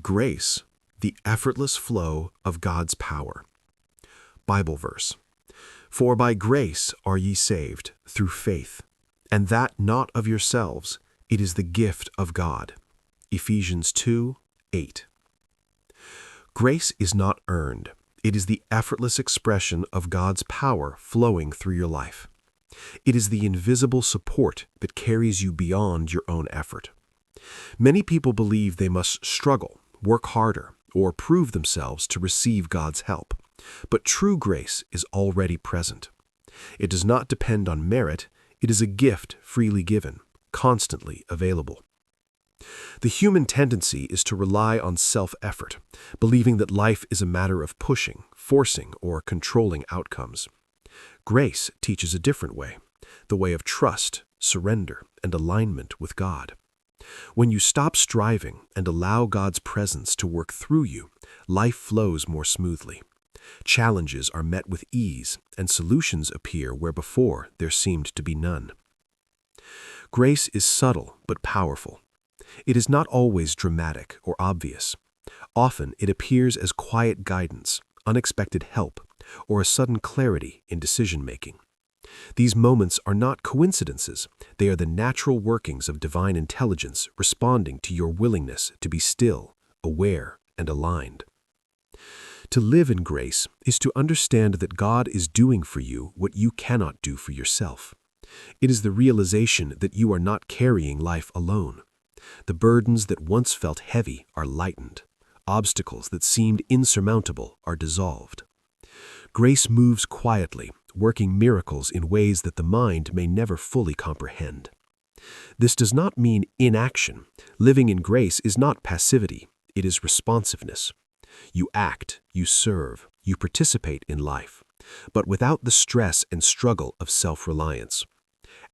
Grace, the effortless flow of God's power. Bible verse. For by grace are ye saved, through faith, and that not of yourselves, it is the gift of God. Ephesians 2:8. Grace is not earned. It is the effortless expression of God's power flowing through your life. It is the invisible support that carries you beyond your own effort. Many people believe they must struggle, work harder, or prove themselves to receive God's help. But true grace is already present. It does not depend on merit. It is a gift freely given, constantly available. The human tendency is to rely on self-effort, believing that life is a matter of pushing, forcing, or controlling outcomes. Grace teaches a different way, the way of trust, surrender, and alignment with God. When you stop striving and allow God's presence to work through you, life flows more smoothly. Challenges are met with ease, and solutions appear where before there seemed to be none. Grace is subtle but powerful. It is not always dramatic or obvious. Often it appears as quiet guidance, unexpected help, or a sudden clarity in decision-making. These moments are not coincidences. They are the natural workings of divine intelligence responding to your willingness to be still, aware, and aligned. To live in grace is to understand that God is doing for you what you cannot do for yourself. It is the realization that you are not carrying life alone. The burdens that once felt heavy are lightened. Obstacles that seemed insurmountable are dissolved. Grace moves quietly, working miracles in ways that the mind may never fully comprehend. This does not mean inaction. Living in grace is not passivity. It is responsiveness. You act, you serve, you participate in life, but without the stress and struggle of self-reliance.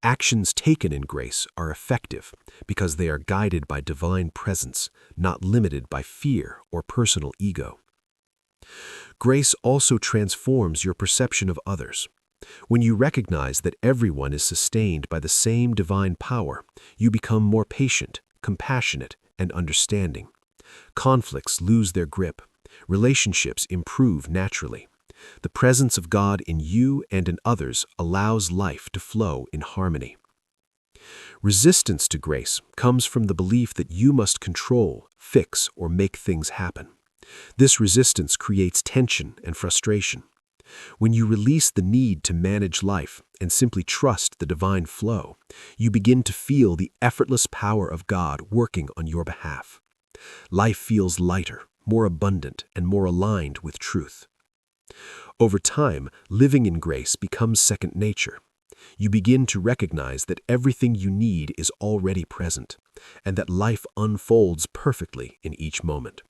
Actions taken in grace are effective because they are guided by divine presence, not limited by fear or personal ego. Grace also transforms your perception of others. When you recognize that everyone is sustained by the same divine power, you become more patient, compassionate, and understanding. Conflicts lose their grip. Relationships improve naturally. The presence of God in you and in others allows life to flow in harmony. Resistance to grace comes from the belief that you must control, fix, or make things happen. This resistance creates tension and frustration. When you release the need to manage life and simply trust the divine flow, you begin to feel the effortless power of God working on your behalf. Life feels lighter, more abundant, and more aligned with truth. Over time, living in grace becomes second nature. You begin to recognize that everything you need is already present, and that life unfolds perfectly in each moment.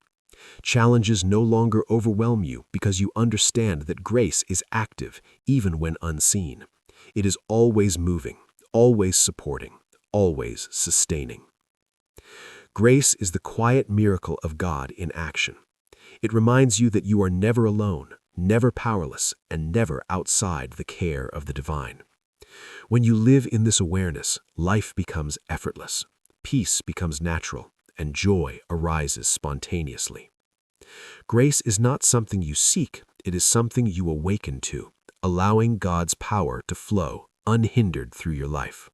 Challenges no longer overwhelm you because you understand that grace is active even when unseen. It is always moving, always supporting, always sustaining. Grace is the quiet miracle of God in action. It reminds you that you are never alone, never powerless, and never outside the care of the divine. When you live in this awareness, life becomes effortless, peace becomes natural, and joy arises spontaneously. Grace is not something you seek, it is something you awaken to, allowing God's power to flow unhindered through your life.